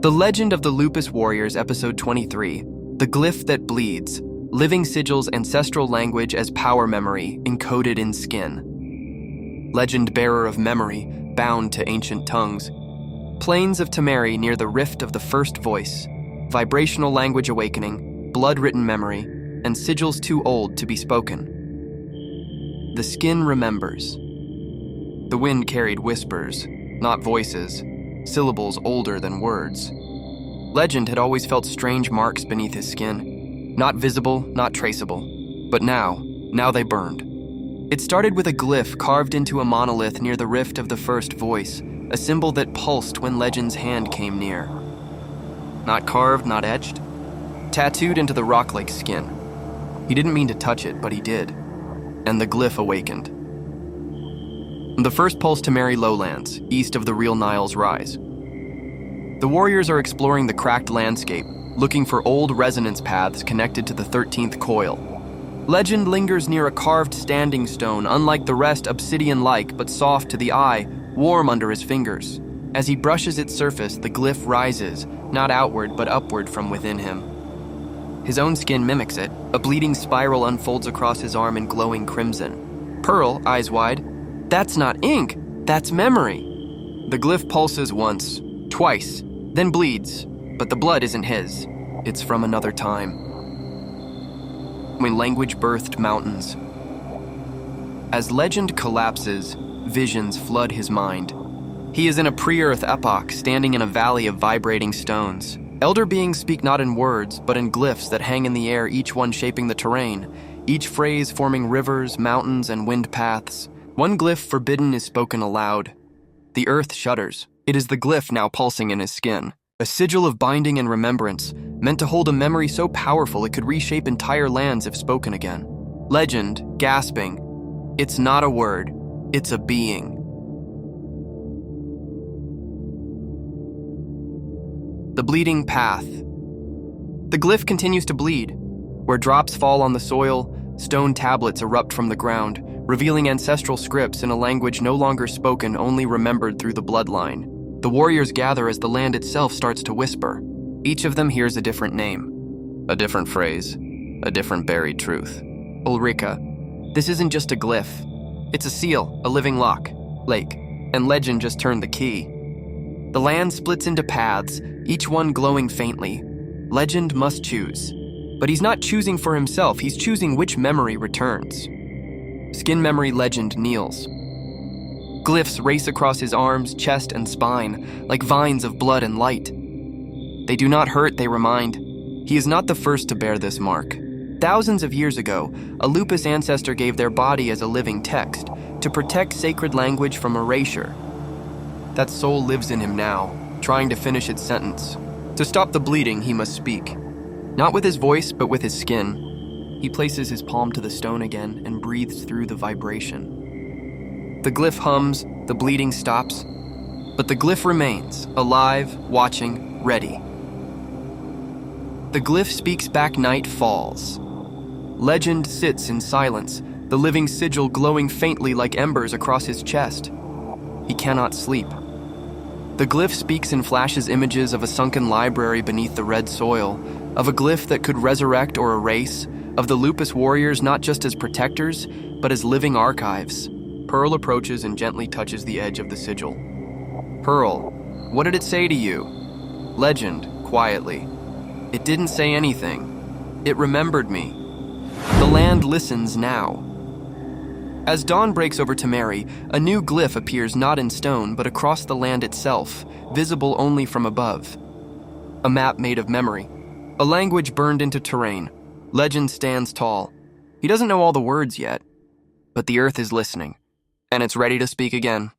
The Legend of the Lupus Warriors, Episode 23, The Glyph That Bleeds, Living Sigils Ancestral Language as Power Memory, Encoded in Skin. Legend bearer of memory, bound to ancient tongues. Plains of Tameri near the rift of the first voice, vibrational language awakening, blood-written memory, and sigils too old to be spoken. The skin remembers. The wind carried whispers, not voices, syllables older than words. Legend had always felt strange marks beneath his skin, not visible, not traceable. But now they burned. It started with a glyph carved into a monolith near the rift of the first voice, a symbol that pulsed when Legend's hand came near. Not carved, not etched, tattooed into the rock-like skin. He didn't mean to touch it, but he did. And the glyph awakened. The first pulse Tameri Lowlands, east of the real Nile's rise. The warriors are exploring the cracked landscape, looking for old resonance paths connected to the 13th coil. Legend lingers near a carved standing stone, unlike the rest obsidian-like but soft to the eye, warm under his fingers. As he brushes its surface, the glyph rises, not outward but upward from within him. His own skin mimics it. A bleeding spiral unfolds across his arm in glowing crimson. Pearl, eyes wide, "That's not ink, that's memory." The glyph pulses once, twice, then bleeds, but the blood isn't his. It's from another time, when language birthed mountains. As legend collapses, visions flood his mind. He is in a pre-Earth epoch, standing in a valley of vibrating stones. Elder beings speak not in words, but in glyphs that hang in the air, each one shaping the terrain, each phrase forming rivers, mountains, and wind paths. One glyph forbidden is spoken aloud. The earth shudders. It is the glyph now pulsing in his skin. A sigil of binding and remembrance, meant to hold a memory so powerful it could reshape entire lands if spoken again. Legend, gasping, "It's not a word, it's a being." The bleeding path. The glyph continues to bleed. Where drops fall on the soil, stone tablets erupt from the ground, revealing ancestral scripts in a language no longer spoken, only remembered through the bloodline. The warriors gather as the land itself starts to whisper. Each of them hears a different name, a different phrase, a different buried truth. Ulrika. This isn't just a glyph. It's a seal, a living lock, lake, and legend just turned the key. The land splits into paths, each one glowing faintly. Legend must choose. But he's not choosing for himself, he's choosing which memory returns. Skin memory legend kneels. Glyphs race across his arms, chest, and spine, like vines of blood and light. They do not hurt, they remind. He is not the first to bear this mark. Thousands of years ago, a lupus ancestor gave their body as a living text to protect sacred language from erasure. That soul lives in him now, trying to finish its sentence. To stop the bleeding, he must speak. Not with his voice, but with his skin. He places his palm to the stone again and breathes through the vibration. The glyph hums, the bleeding stops, but the glyph remains, alive, watching, ready. The glyph speaks back, night falls. Legend sits in silence, the living sigil glowing faintly like embers across his chest. He cannot sleep. The glyph speaks in flashes, images of a sunken library beneath the red soil, of a glyph that could resurrect or erase, of the Lupus Warriors not just as protectors, but as living archives. Pearl approaches and gently touches the edge of the sigil. "Pearl, what did it say to you?" Legend, quietly, "It didn't say anything. It remembered me." The land listens now. As dawn breaks over Tameri, a new glyph appears not in stone, but across the land itself, visible only from above. A map made of memory. A language burned into terrain. Legend stands tall. He doesn't know all the words yet, but the earth is listening, and it's ready to speak again.